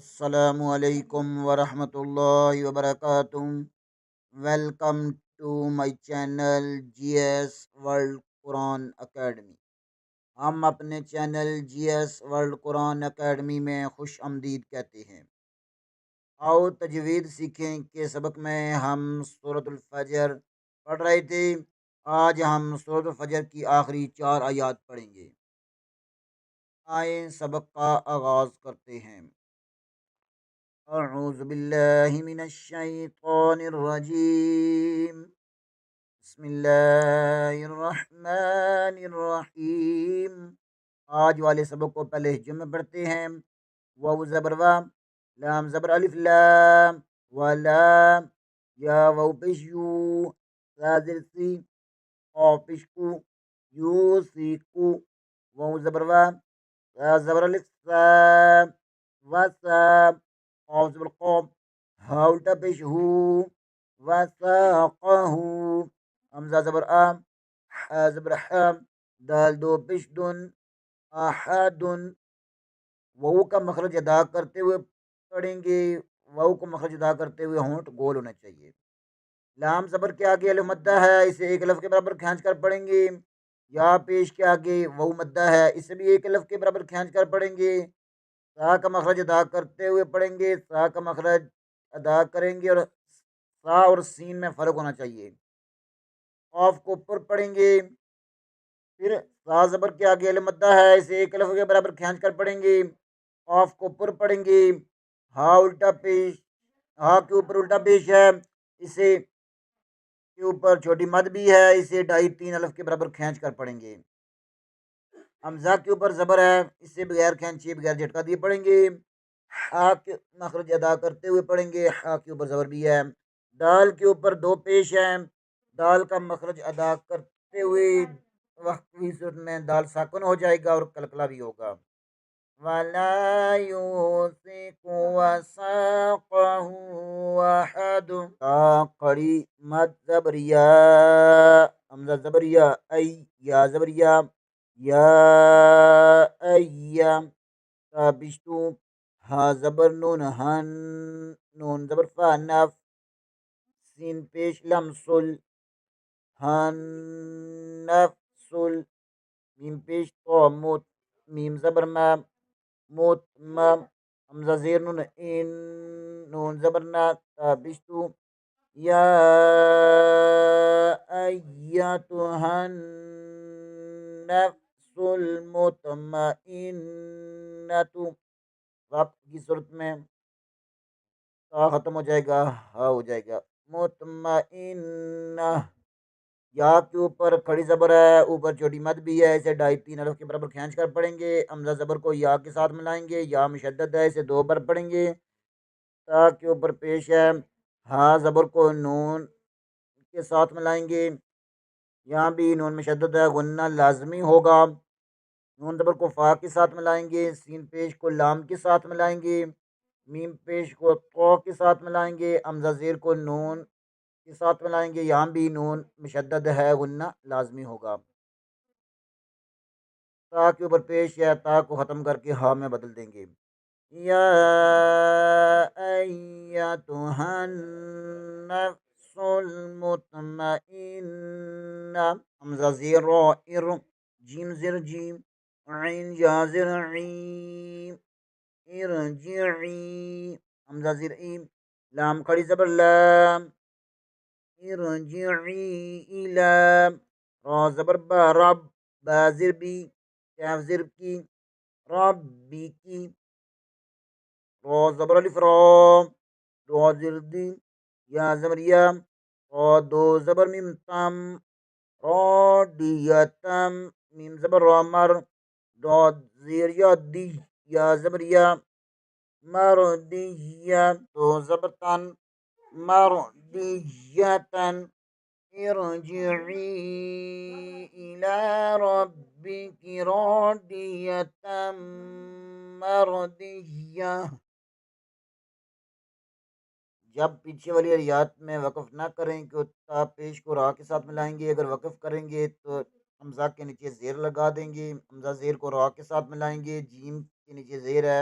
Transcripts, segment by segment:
السلام علیکم ورحمۃ اللہ وبرکاتہ۔ Welcome to my channel G S world Quran academy. ہم اپنے channel G S world Quran academy میں خوش آمدید کہتے ہیں۔ آؤ تجوید سیکھیں کہ سبق میں ہم سورۃ الفجر پڑھ رہے تھے۔ آج ہم سورۃ الفجر کی آخری 4 آیات پڑھیں گے۔ آئیں سبق کا آغاز کرتے ہیں۔ اعوذ باللہ من الشیطان الرجیم، بسم اللہ الرحمن الرحیم۔ آج والے سبق کو پہلے ہجوم میں پڑھتے ہیں۔ واو زبر وا، لام زبر الف لام، ولام، یا واو پیش یو، سا زر سی، قاف پیش کو، یو سی کو، واو زبر وا، سا زبر الف سا، وسا، قاف زبر قوم، ہا الٹا پیش ہو، وساقہ، حمزہ زبر آم، حا زبر حام، دال دو پیش دن، احدن۔ واو کا مخرج ادا کرتے ہوئے پڑھیں گے۔ واو کو مخرج ادا کرتے ہوئے ہونٹ گول ہونا چاہیے۔ لام زبر کے آگے الف مدہ ہے، اسے ایک الف کے برابر کھینچ کر پڑھیں گے۔ یا پیش کے آگے واو مدہ ہے، اسے بھی ایک الف کے برابر کھینچ کر پڑھیں گے۔ سا کا مخرج ادا کرتے ہوئے پڑھیں گے۔ سا کا مخرج ادا کریں گے اور سا اور سین میں فرق ہونا چاہیے۔ قاف کو اوپر پڑھیں گے۔ پھر سا زبر کے آگے الف مدہ ہے، اسے ایک الف کے برابر کھینچ کر پڑھیں گے۔ قاف کو اوپر پڑھیں گے۔ ہا الٹا پیش، ہا کے اوپر الٹا پیش ہے، اسے کے اوپر چھوٹی مد بھی ہے، اسے 2.5-3 الف کے برابر کھینچ کر پڑھیں گے۔ حمزہ کے اوپر زبر ہے، اسے بغیر کھینچے بغیر جھٹکا دیے پڑھیں گے۔ ہا کے مخرج ادا کرتے ہوئے پڑھیں گے۔ ہا کے اوپر زبر بھی ہے۔ دال کے اوپر 2 پیش ہیں، دال کا مخرج ادا کرتے ہوئے وقتی صورت میں دال ساکن ہو جائے گا اور کلکلا بھی ہوگا۔ وَلَا يُوثِقُ وَثَاقَهُ أَحَدٌ۔ تا قڑی مد زبریا، حمزہ زبریا، ای، یا زبریا، یا ایا، تا بشتو، ہا زبر نون ہن، نون زبر فا نف، سین پیش لمسل، ہن نفسل، میم پیش تو موت، میم زبر ما، موت ما، حمزہ زیر نون ان، نون زبر نا، تا بشتو، یا ایتها النفس المطمئنۃ۔ وقت کی صورت میں تا ختم ہو جائے گا، ہا ہو جائے گا، مطمئنہ۔ یا کے اوپر کھڑی زبر ہے، اوپر چھوٹی مد بھی ہے، اسے 2.5-3 الف کے برابر کھینچ کر پڑھیں گے۔ حمزہ زبر کو یا کے ساتھ ملائیں گے، یا مشدد ہے، اسے 2 بار پڑھیں گے۔ تا کے اوپر پیش ہے، ہا زبر کو نون کے ساتھ ملائیں گے، یہاں بھی نون مشدد ہے، غنہ لازمی ہوگا۔ نون زبر کو فا کے ساتھ ملائیں گے، سین پیش کو لام کے ساتھ ملائیں گے، میم پیش کو تو کے ساتھ ملائیں گے، حمزہ زیر کو نون کے ساتھ ملائیں گے، یہاں بھی نون مشدد ہے، غنہ لازمی ہوگا۔ تا کے اوپر پیش ہے، تا کو ختم کر کے ہا میں بدل دیں گے۔ یا ایتها النفس المطمئنہ، حمزہ زیر رو ار، جیم زر جیم، عین یا زر عین، ارجعی، حمزہ زیر ایم، لام کھڑی زبر لام، ارجعی الی، را زبر با رب، با زر بی، کیف زر کی، ربی کی، را زبر الف را، دو زر دی، یا زبر یا، را دو زبر میم تم، را دیتم، میم زبر را مر، داد زیر یا دی، یا زبر یا، مردیہ، تو زبر تن، مردیتن، ارجعی الی ربک راضیۃ مرضیہ۔ جب پیچھے والی آیات میں وقف نہ کریں کہ تا پیش کو را کے ساتھ ملائیں گے، اگر وقف کریں گے تو حمزہ کے نیچے زیر لگا دیں گے، حمزہ زیر کو را کے ساتھ ملائیں گے، جیم کے نیچے زیر ہے،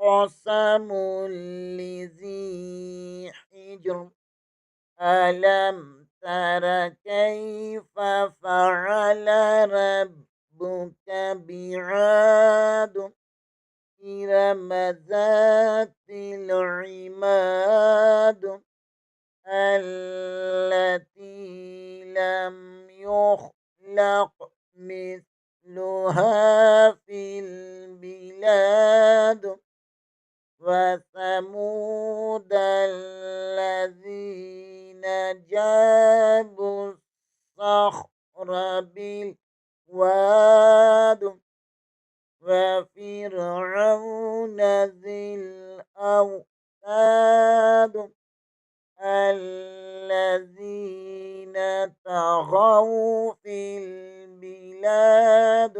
قسم لذي حجر ألم تر كيف فعل ربك بعاد إرم ذات العماد التي لم يخلق مثلها في البلاد وثمود الذين جابوا الصخر بالواد وفرعون ذي الأوتاد الذين طغوا في البلاد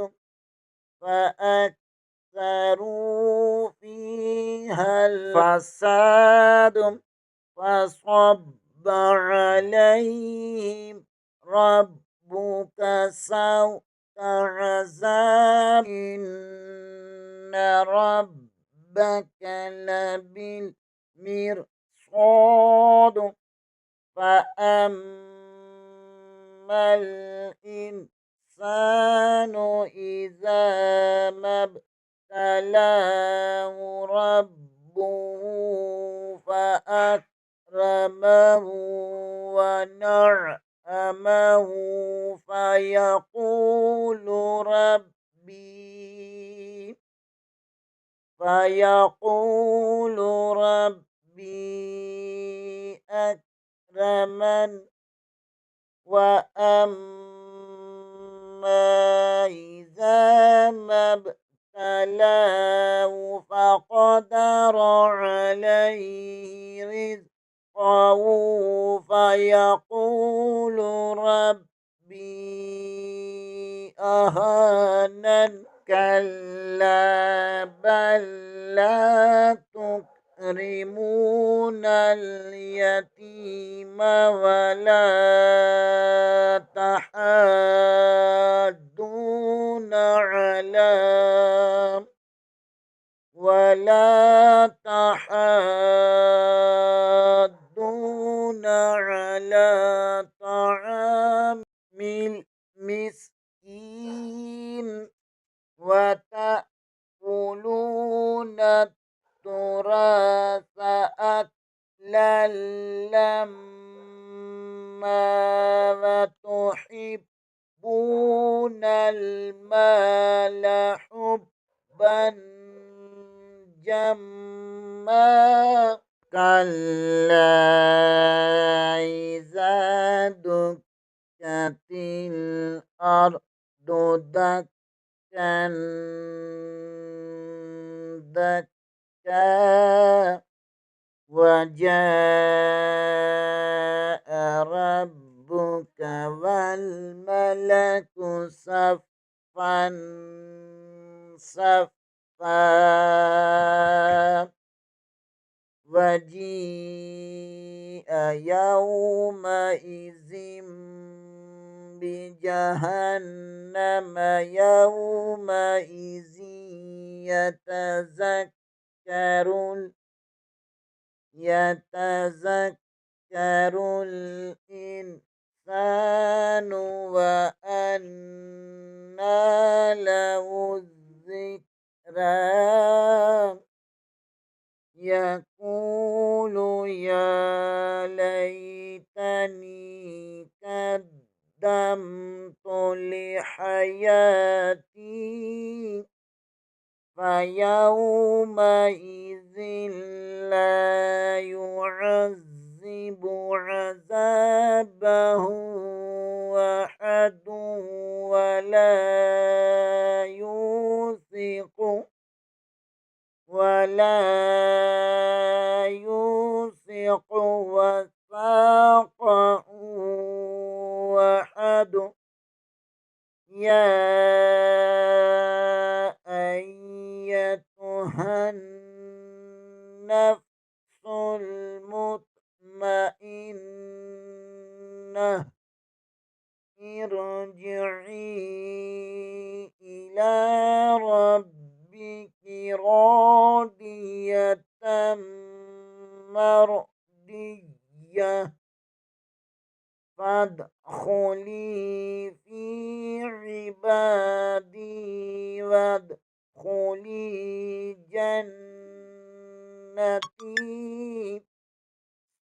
فأكثروا فيها الفساد فصب عليهم ربك سوط عذاب إن ربك لبالمرصاد فأما الإنسان إذا ما ابتلاه ربه فأكرمه ونعمه فيقول ربي أكرمن وأما إذا ما ابتلاه فقدر عليه رزقه فيقول ربي أهانن كلا بل لا تكرمون اليتيم ولا تحاضون على طعام المسكين وتأكلون التراث أكلا لما وتحبون المال حبا جما كلا إذا دكت الأرض دكا دكا وجاء ربك والملك صفا صفا وجيء يومئذ بجهنم يومئذ يتذكر الإنسان وأنى له الذكرى يقول يا ليتني قدمت لحياتي فيومئذ لا يعذب عذابه أحد ولا يوثق وثاقه أحد يا أيتها النفس المطمئنة ارجعي إلى ربك راضية مرضية فادخلي في عبادي وادخلي جنتي